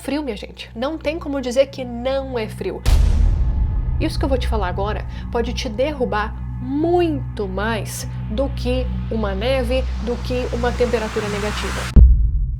frio, minha gente. Não tem como dizer que não é frio. Isso que eu vou te falar agora pode te derrubar muito mais do que uma neve, do que uma temperatura negativa.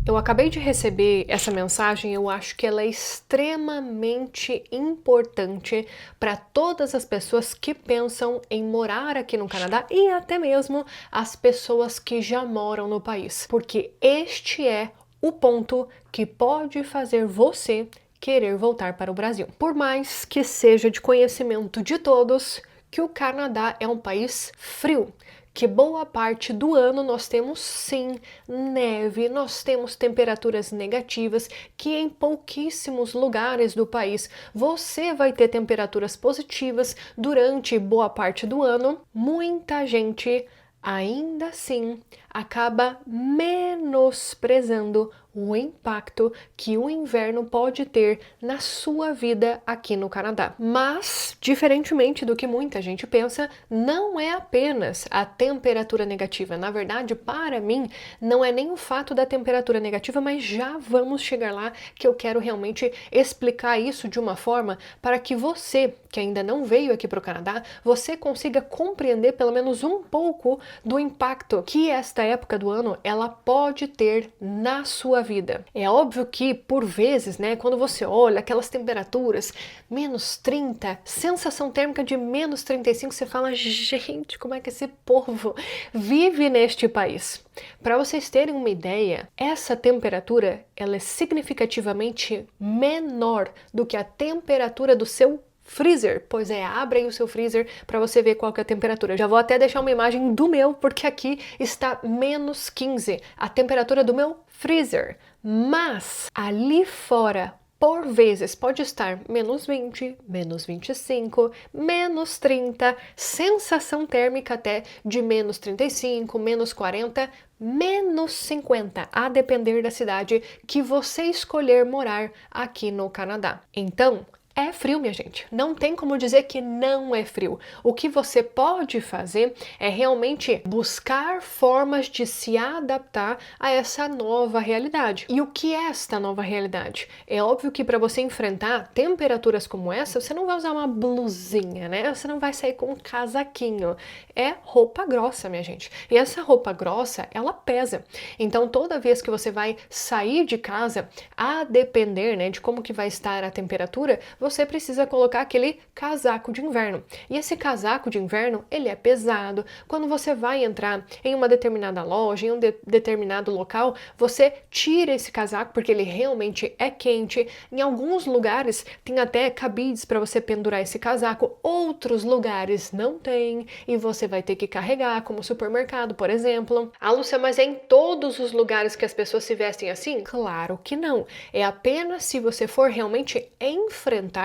Eu acabei de receber essa mensagem, eu acho que ela é extremamente importante para todas as pessoas que pensam em morar aqui no Canadá e até mesmo as pessoas que já moram no país, porque este é o ponto que pode fazer você querer voltar para o Brasil. Por mais que seja de conhecimento de todos que o Canadá é um país frio, que boa parte do ano nós temos sim neve, nós temos temperaturas negativas, que em pouquíssimos lugares do país você vai ter temperaturas positivas durante boa parte do ano. Muita gente ainda assim acaba menosprezando o impacto que o inverno pode ter na sua vida aqui no Canadá. Mas, diferentemente do que muita gente pensa, não é apenas a temperatura negativa. Na verdade, para mim, não é nem o fato da temperatura negativa, mas já vamos chegar lá, que eu quero realmente explicar isso de uma forma para que você, que ainda não veio aqui para o Canadá, você consiga compreender pelo menos um pouco do impacto que esta época do ano ela pode ter na sua vida. É óbvio que, por vezes, né, quando você olha aquelas temperaturas, menos 30, sensação térmica de menos 35, você fala, gente, como é que esse povo vive neste país? Para vocês terem uma ideia, essa temperatura ela é significativamente menor do que a temperatura do seu freezer. Pois é, abra aí o seu freezer para você ver qual que é a temperatura. Já vou até deixar uma imagem do meu, porque aqui está menos 15, a temperatura do meu freezer. Mas ali fora, por vezes, pode estar menos 20, menos 25, menos 30, sensação térmica até de menos 35, menos 40, menos 50, a depender da cidade que você escolher morar aqui no Canadá. Então, é frio, minha gente. Não tem como dizer que não é frio. O que você pode fazer é realmente buscar formas de se adaptar a essa nova realidade. E o que é esta nova realidade? É óbvio que para você enfrentar temperaturas como essa, você não vai usar uma blusinha, né? Você não vai sair com um casaquinho. É roupa grossa, minha gente. E essa roupa grossa, ela pesa. Então, toda vez que você vai sair de casa, a depender, né, de como que vai estar a temperatura, você precisa colocar aquele casaco de inverno. E esse casaco de inverno, ele é pesado. Quando você vai entrar em uma determinada loja, em um determinado local, você tira esse casaco porque ele realmente é quente. Em alguns lugares tem até cabides para você pendurar esse casaco, outros lugares não tem e você vai ter que carregar, como supermercado, por exemplo. Ah, Lúcia, mas é em todos os lugares que as pessoas se vestem assim? Claro que não. É apenas se você for realmente enfrentar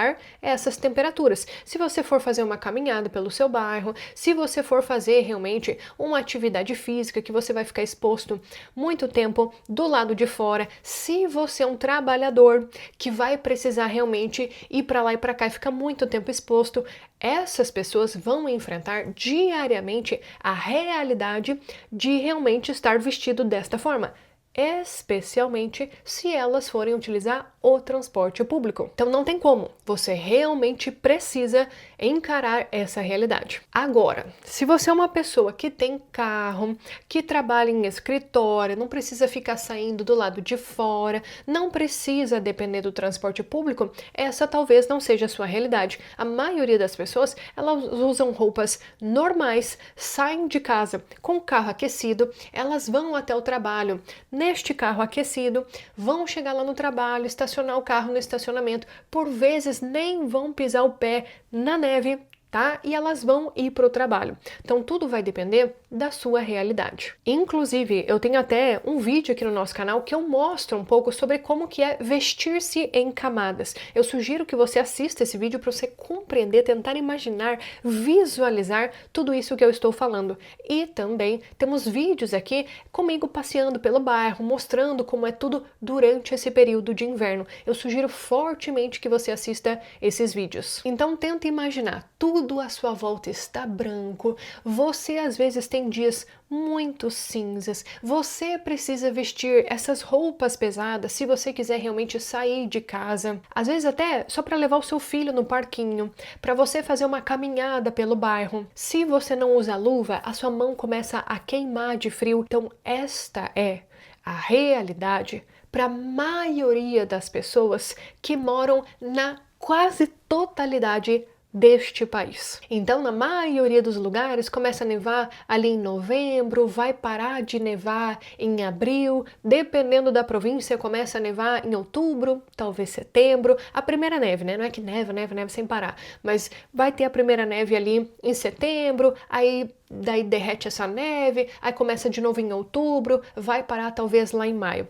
essas temperaturas. Se você for fazer uma caminhada pelo seu bairro, se você for fazer realmente uma atividade física que você vai ficar exposto muito tempo do lado de fora, se você é um trabalhador que vai precisar realmente ir para lá e para cá e ficar muito tempo exposto, essas pessoas vão enfrentar diariamente a realidade de realmente estar vestido desta forma, especialmente se elas forem utilizar o transporte público. Então não tem como, você realmente precisa encarar essa realidade. Agora, se você é uma pessoa que tem carro, que trabalha em escritório, não precisa ficar saindo do lado de fora, não precisa depender do transporte público, essa talvez não seja a sua realidade. A maioria das pessoas, elas usam roupas normais, saem de casa com o carro aquecido, elas vão até o trabalho neste carro aquecido, vão chegar lá no trabalho, estacionar o carro no estacionamento, por vezes nem vão pisar o pé na neve, tá? E elas vão ir para o trabalho. Então tudo vai depender da sua realidade. Inclusive, eu tenho até um vídeo aqui no nosso canal que eu mostro um pouco sobre como que é vestir-se em camadas. Eu sugiro que você assista esse vídeo para você compreender, tentar imaginar, visualizar tudo isso que eu estou falando. E também temos vídeos aqui comigo passeando pelo bairro, mostrando como é tudo durante esse período de inverno. Eu sugiro fortemente que você assista esses vídeos. Então tenta imaginar, tudo à sua volta está branco, você às vezes tem tem dias muito cinzas. Você precisa vestir essas roupas pesadas se você quiser realmente sair de casa. Às vezes até só para levar o seu filho no parquinho, para você fazer uma caminhada pelo bairro. Se você não usa luva, a sua mão começa a queimar de frio. Então esta é a realidade para a maioria das pessoas que moram na quase totalidade deste país. Então, na maioria dos lugares, começa a nevar ali em novembro, vai parar de nevar em abril, dependendo da província, começa a nevar em outubro, talvez setembro. A primeira neve, né? Não é que neva sem parar, mas vai ter a primeira neve ali em setembro, aí daí derrete essa neve, aí começa de novo em outubro, vai parar talvez lá em maio.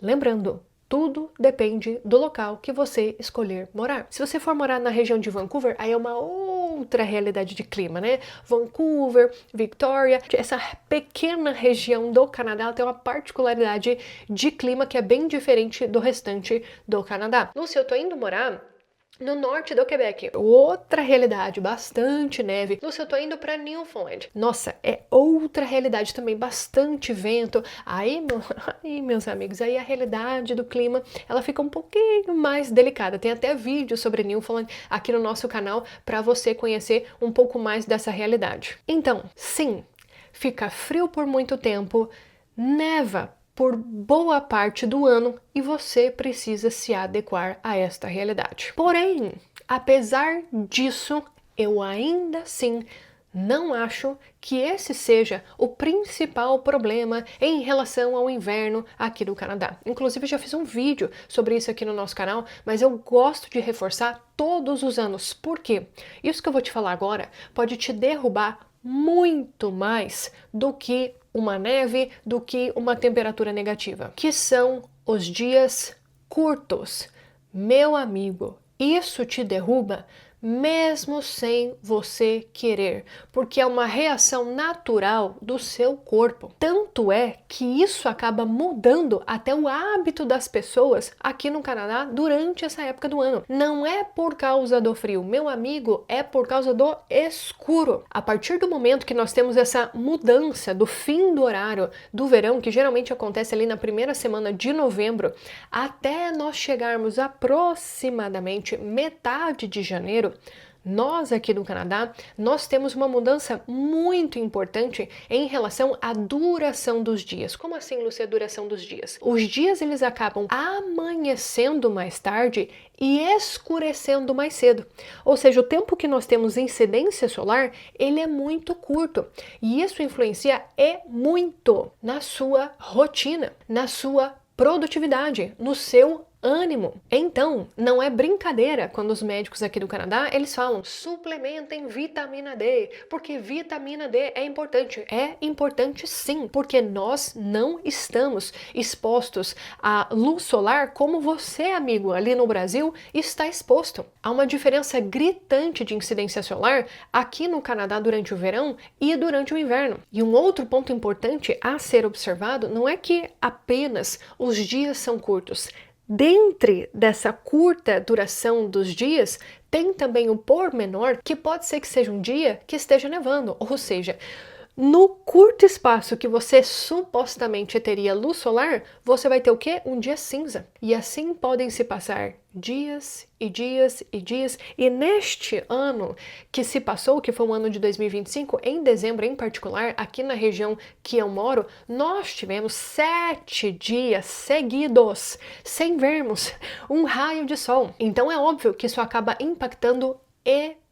Lembrando, tudo depende do local que você escolher morar. Se você for morar na região de Vancouver, aí é uma outra realidade de clima, né? Vancouver, Victoria, essa pequena região do Canadá tem uma particularidade de clima que é bem diferente do restante do Canadá. Lúcia, eu tô indo morar no norte do Quebec, outra realidade, bastante neve. Lúcia, eu tô indo pra Newfoundland. Nossa, é outra realidade também, bastante vento. Aí, meus amigos, aí a realidade do clima, ela fica um pouquinho mais delicada. Tem até vídeo sobre Newfoundland aqui no nosso canal para você conhecer um pouco mais dessa realidade. Então, sim, fica frio por muito tempo, neva por boa parte do ano e você precisa se adequar a esta realidade. Porém, apesar disso, eu ainda assim não acho que esse seja o principal problema em relação ao inverno aqui no Canadá. Inclusive, já fiz um vídeo sobre isso aqui no nosso canal, mas eu gosto de reforçar todos os anos. Por quê? Isso que eu vou te falar agora pode te derrubar muito mais do que uma neve, do que uma temperatura negativa, que são os dias curtos. Meu amigo, isso te derruba mesmo sem você querer, porque é uma reação natural do seu corpo. Tanto é que isso acaba mudando até o hábito das pessoas aqui no Canadá durante essa época do ano. Não é por causa do frio, meu amigo, é por causa do escuro. A partir do momento que nós temos essa mudança do fim do horário do verão, que geralmente acontece ali na primeira semana de novembro, até nós chegarmos aproximadamente metade de janeiro, nós aqui no Canadá, nós temos uma mudança muito importante em relação à duração dos dias. Como assim, Lúcia, a duração dos dias? Os dias eles acabam amanhecendo mais tarde e escurecendo mais cedo. Ou seja, o tempo que nós temos incidência solar, ele é muito curto. E isso influencia muito na sua rotina, na sua produtividade, no seu ânimo. Então, não é brincadeira quando os médicos aqui do Canadá, eles falam, suplementem vitamina D, porque vitamina D é importante. É importante sim, porque nós não estamos expostos à luz solar como você, amigo, ali no Brasil, está exposto. Há uma diferença gritante de incidência solar aqui no Canadá durante o verão e durante o inverno. E um outro ponto importante a ser observado não é que apenas os dias são curtos. Dentre dessa curta duração dos dias, tem também o pormenor que pode ser que seja um dia que esteja nevando, ou seja, no curto espaço que você supostamente teria luz solar, você vai ter o quê? Um dia cinza. E assim podem se passar dias e dias e dias. E neste ano que se passou, que foi o ano de 2025, em dezembro em particular, aqui na região que eu moro, nós tivemos 7 dias seguidos sem vermos um raio de sol. Então é óbvio que isso acaba impactando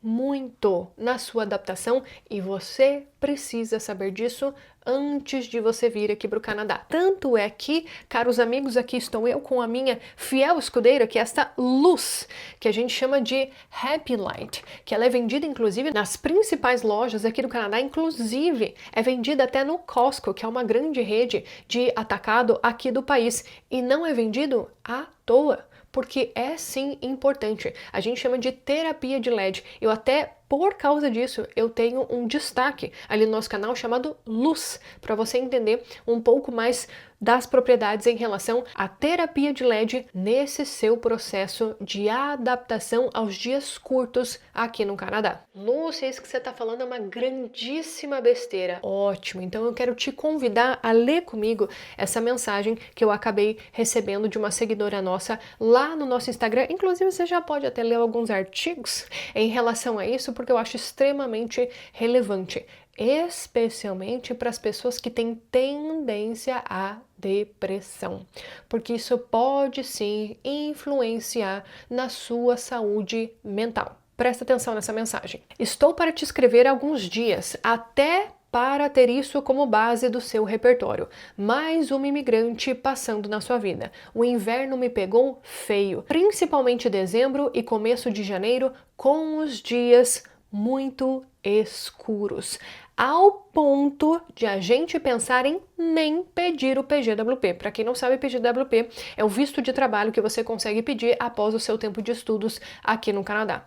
muito na sua adaptação e você precisa saber disso antes de você vir aqui para o Canadá. Tanto é que, caros amigos, aqui estou eu com a minha fiel escudeira, que é esta luz, que a gente chama de Happy Light, que ela é vendida inclusive nas principais lojas aqui do Canadá, inclusive é vendida até no Costco, que é uma grande rede de atacado aqui do país, e não é vendido à toa. Porque é sim importante. A gente chama de terapia de LED. Eu até, por causa disso, eu tenho um destaque ali no nosso canal chamado Luz, para você entender um pouco mais das propriedades em relação à terapia de LED nesse seu processo de adaptação aos dias curtos aqui no Canadá. Lúcia, isso que você está falando é uma grandíssima besteira. Ótimo, então eu quero te convidar a ler comigo essa mensagem que eu acabei recebendo de uma seguidora nossa lá no nosso Instagram. Inclusive, você já pode até ler alguns artigos em relação a isso, porque eu acho extremamente relevante, especialmente para as pessoas que têm tendência à depressão, porque isso pode sim influenciar na sua saúde mental. Presta atenção nessa mensagem. Estou para te escrever há alguns dias, até para ter isso como base do seu repertório. Mais uma imigrante passando na sua vida. O inverno me pegou feio, principalmente dezembro e começo de janeiro, com os dias muito escuros, ao ponto de a gente pensar em nem pedir o PGWP. Para quem não sabe, PGWP é o visto de trabalho que você consegue pedir após o seu tempo de estudos aqui no Canadá.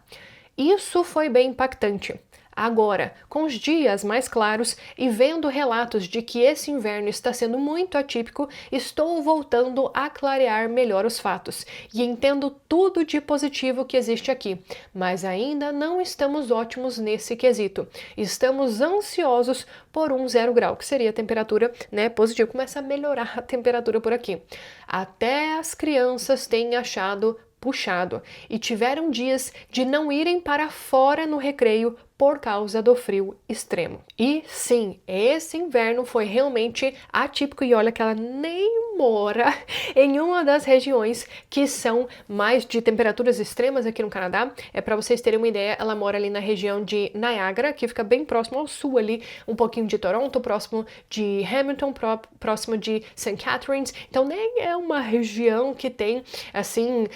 Isso foi bem impactante. Agora, com os dias mais claros e vendo relatos de que esse inverno está sendo muito atípico, estou voltando a clarear melhor os fatos e entendo tudo de positivo que existe aqui, mas ainda não estamos ótimos nesse quesito. Estamos ansiosos por um 0 grau, que seria a temperatura, positiva. Começa a melhorar a temperatura por aqui. Até as crianças têm achado puxado e tiveram dias de não irem para fora no recreio por causa do frio extremo. E sim, esse inverno foi realmente atípico e olha que ela nem mora em uma das regiões que são mais de temperaturas extremas aqui no Canadá. Para vocês terem uma ideia, ela mora ali na região de Niagara, que fica bem próximo ao sul ali, um pouquinho de Toronto, próximo de Hamilton, próximo de St. Catharines. Então nem é uma região que tem, assim,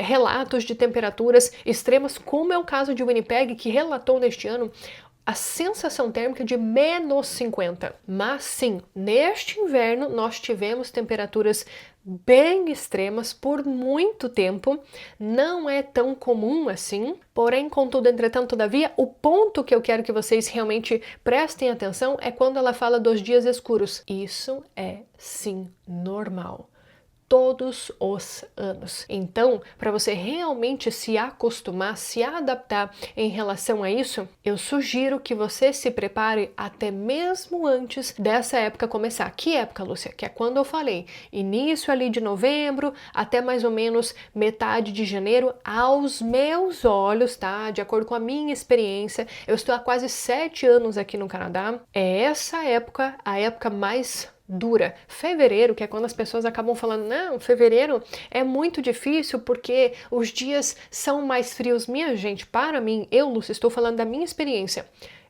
relatos de temperaturas extremas, como é o caso de Winnipeg, que relatou neste ano a sensação térmica de -50. Mas sim, neste inverno nós tivemos temperaturas bem extremas por muito tempo, não é tão comum assim, porém, contudo, entretanto, todavia, o ponto que eu quero que vocês realmente prestem atenção é quando ela fala dos dias escuros. Isso é sim normal. Todos os anos. Então, para você realmente se acostumar, se adaptar em relação a isso, eu sugiro que você se prepare até mesmo antes dessa época começar. Que época, Lúcia? Que é quando eu falei, início ali de novembro até mais ou menos metade de janeiro, aos meus olhos, tá? De acordo com a minha experiência, eu estou há quase 7 anos aqui no Canadá, é essa época, a época mais dura. Fevereiro, que é quando as pessoas acabam falando, não, fevereiro é muito difícil porque os dias são mais frios. Minha gente, para mim, eu, Lúcia, estou falando da minha experiência.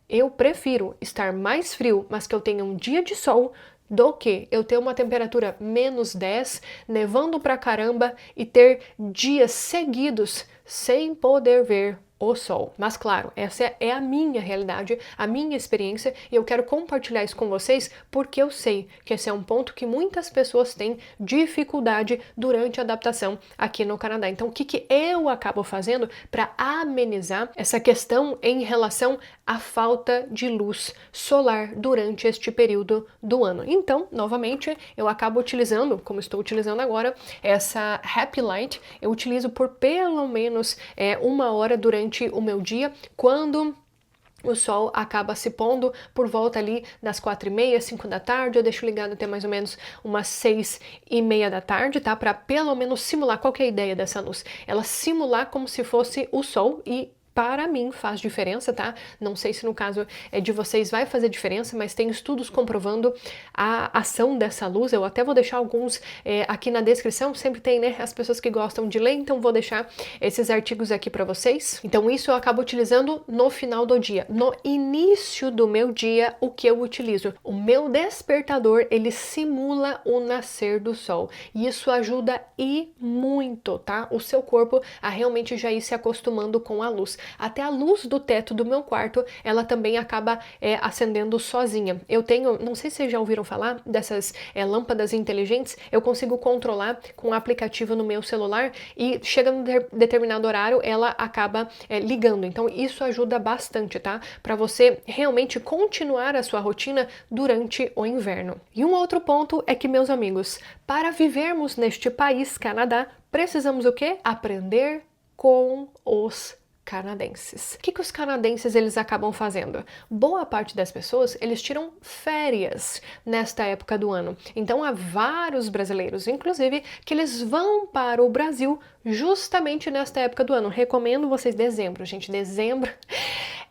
Eu prefiro estar mais frio, mas que eu tenha um dia de sol, do que eu ter uma temperatura -10, nevando pra caramba e ter dias seguidos sem poder ver o sol. Mas claro, essa é a minha realidade, a minha experiência, e eu quero compartilhar isso com vocês porque eu sei que esse é um ponto que muitas pessoas têm dificuldade durante a adaptação aqui no Canadá. Então, o que eu acabo fazendo para amenizar essa questão em relação à falta de luz solar durante este período do ano? Então, novamente, eu acabo utilizando, como estou utilizando agora, essa Happy Light. Eu utilizo por pelo menos 1 hora durante o meu dia, quando o sol acaba se pondo por volta ali das 4h30, 5 da tarde. Eu deixo ligado até mais ou menos umas 6h30 da tarde, tá? Para pelo menos simular. Qual que é a ideia dessa luz? Ela simular como se fosse o sol e para mim faz diferença, tá? Não sei se no caso de vocês vai fazer diferença, mas tem estudos comprovando a ação dessa luz. Eu até vou deixar alguns aqui na descrição, sempre tem, né, as pessoas que gostam de ler, então vou deixar esses artigos aqui para vocês. Então isso eu acabo utilizando no final do dia. No início do meu dia, o que eu utilizo? O meu despertador, ele simula o nascer do sol, e isso ajuda e muito, tá? O seu corpo a realmente já ir se acostumando com a luz. até a luz do teto do meu quarto, ela também acaba acendendo sozinha. Eu tenho, não sei se vocês já ouviram falar dessas lâmpadas inteligentes, eu consigo controlar com um aplicativo no meu celular e chega num determinado horário, ela acaba ligando. Então isso ajuda bastante, tá? Para você realmente continuar a sua rotina durante o inverno. E um outro ponto é que, meus amigos, para vivermos neste país, Canadá, precisamos o quê? Aprender com os canadenses. O que os canadenses eles acabam fazendo? Boa parte das pessoas, eles tiram férias nesta época do ano. Então há vários brasileiros, inclusive, que eles vão para o Brasil justamente nesta época do ano. Recomendo vocês dezembro, gente. Dezembro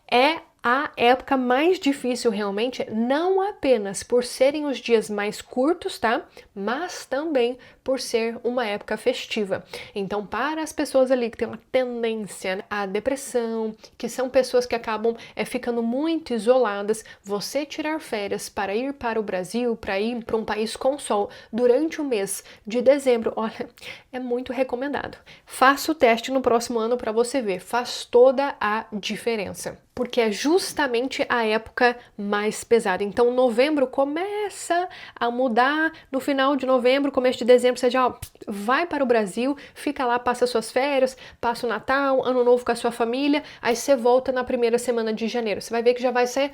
é a época mais difícil realmente, não apenas por serem os dias mais curtos, tá? Mas também por ser uma época festiva. Então, para as pessoas ali que têm uma tendência à depressão, que são pessoas que acabam ficando muito isoladas, você tirar férias para ir para o Brasil, para ir para um país com sol durante o mês de dezembro, olha, é muito recomendado. Faça o teste no próximo ano para você ver, faz toda a diferença. Porque é justamente a época mais pesada. Então, novembro começa a mudar, no final de novembro, começo de dezembro, você já vai para o Brasil, fica lá, passa suas férias, passa o Natal, Ano Novo com a sua família, aí você volta na primeira semana de janeiro. Você vai ver que já vai ser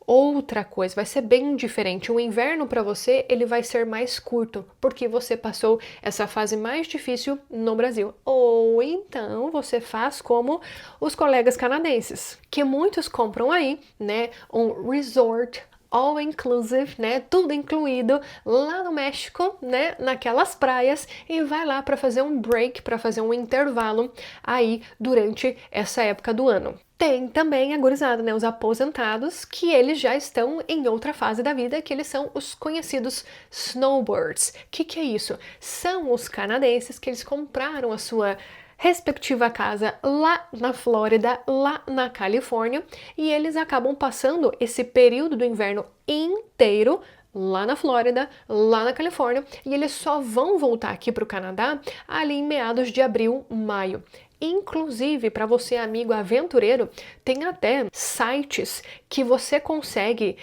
outra coisa, vai ser bem diferente. O inverno para você, ele vai ser mais curto, porque você passou essa fase mais difícil no Brasil. Ou então você faz como os colegas canadenses, que muitos compram aí, né, um resort all inclusive, né, tudo incluído lá no México, né, naquelas praias, e vai lá para fazer um break, para fazer um intervalo aí durante essa época do ano. Tem também a gurizada, né, os aposentados, que eles já estão em outra fase da vida, que eles são os conhecidos snowbirds. O que é isso? São os canadenses que eles compraram a sua respectiva casa lá na Flórida, lá na Califórnia, e eles acabam passando esse período do inverno inteiro lá na Flórida, lá na Califórnia, e eles só vão voltar aqui para o Canadá ali em meados de abril, maio. Inclusive, para você, amigo aventureiro, tem até sites que você consegue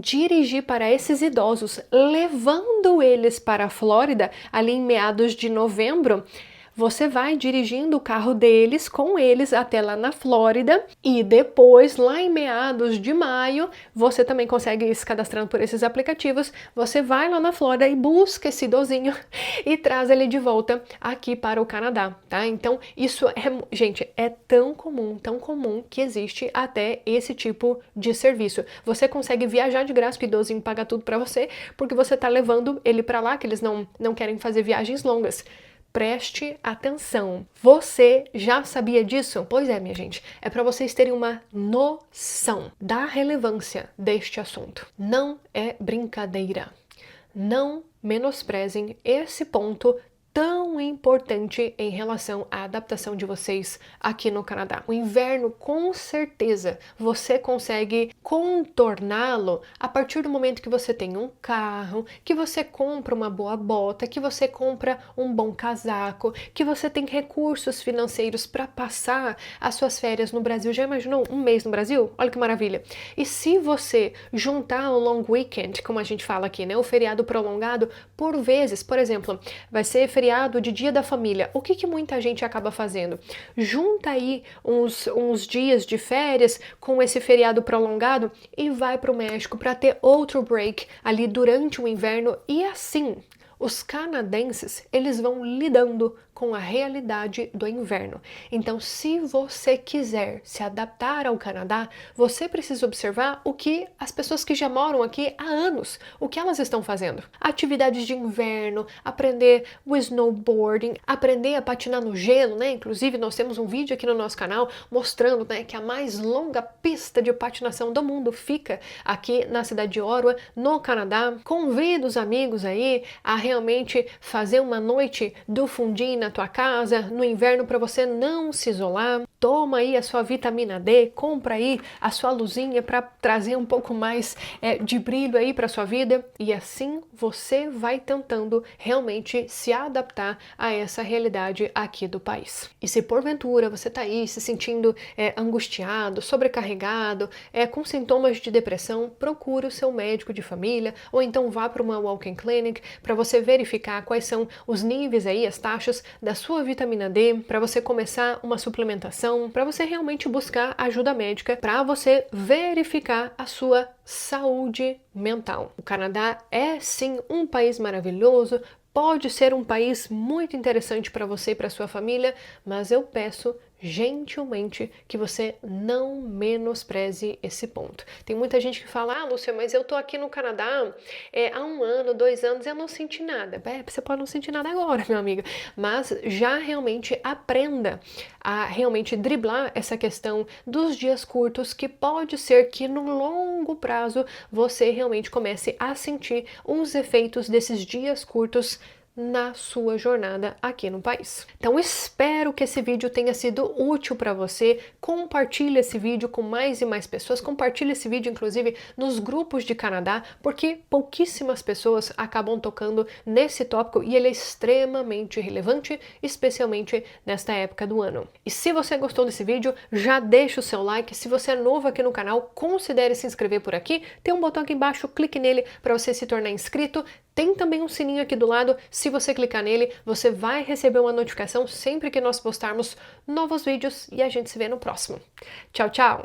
dirigir para esses idosos, levando eles para a Flórida ali em meados de novembro. Você vai dirigindo o carro deles com eles até lá na Flórida e depois, lá em meados de maio, você também consegue ir se cadastrando por esses aplicativos. Você vai lá na Flórida e busca esse idosinho e traz ele de volta aqui para o Canadá, tá? Então, isso gente, é tão comum que existe até esse tipo de serviço. Você consegue viajar de graça, o idosinho paga tudo para você, porque você tá levando ele para lá, que eles não querem fazer viagens longas. Preste atenção. Você já sabia disso? Pois é, minha gente. É para vocês terem uma noção da relevância deste assunto. Não é brincadeira. Não menosprezem esse ponto tão importante em relação à adaptação de vocês aqui no Canadá. O inverno, com certeza, você consegue contorná-lo a partir do momento que você tem um carro, que você compra uma boa bota, que você compra um bom casaco, que você tem recursos financeiros para passar as suas férias no Brasil. Já imaginou um mês no Brasil? Olha que maravilha! E se você juntar o long weekend, como a gente fala aqui, né, o feriado prolongado, por vezes, por exemplo, vai ser feriado de Dia da Família. O que muita gente acaba fazendo? Junta aí uns dias de férias com esse feriado prolongado e vai para o México para ter outro break ali durante o inverno, e assim os canadenses, eles vão lidando com a realidade do inverno. Então, se você quiser se adaptar ao Canadá, você precisa observar o que as pessoas que já moram aqui há anos, o que elas estão fazendo. Atividades de inverno, aprender o snowboarding, aprender a patinar no gelo, né? Inclusive, nós temos um vídeo aqui no nosso canal mostrando, né, que a mais longa pista de patinação do mundo fica aqui na cidade de Ottawa, no Canadá. Convido os amigos aí a realmente fazer uma noite do fundim na tua casa no inverno para você não se isolar. Toma aí a sua vitamina D, compra aí a sua luzinha para trazer um pouco mais de brilho aí para sua vida, e assim você vai tentando realmente se adaptar a essa realidade aqui do país. E se porventura você tá aí se sentindo angustiado, sobrecarregado, com sintomas de depressão, procure o seu médico de família ou então vá para uma walk-in clinic para você verificar quais são os níveis aí, as taxas da sua vitamina D, para você começar uma suplementação, para você realmente buscar ajuda médica, para você verificar a sua saúde mental. O Canadá é sim um país maravilhoso, pode ser um país muito interessante para você e para sua família, mas eu peço gentilmente que você não menospreze esse ponto. Tem muita gente que fala, Lúcia, mas eu tô aqui no Canadá há 1 ano, 2 anos, eu não senti nada. Você pode não sentir nada agora, meu amigo, mas já realmente aprenda a realmente driblar essa questão dos dias curtos, que pode ser que no longo prazo você realmente comece a sentir os efeitos desses dias curtos na sua jornada aqui no país. Então espero que esse vídeo tenha sido útil para você. Compartilhe esse vídeo com mais e mais pessoas, compartilhe esse vídeo inclusive nos grupos de Canadá, porque pouquíssimas pessoas acabam tocando nesse tópico e ele é extremamente relevante, especialmente nesta época do ano. E se você gostou desse vídeo, já deixa o seu like. Se você é novo aqui no canal, considere se inscrever por aqui. Tem um botão aqui embaixo, clique nele para você se tornar inscrito. Tem também um sininho aqui do lado, se você clicar nele, você vai receber uma notificação sempre que nós postarmos novos vídeos e a gente se vê no próximo. Tchau, tchau!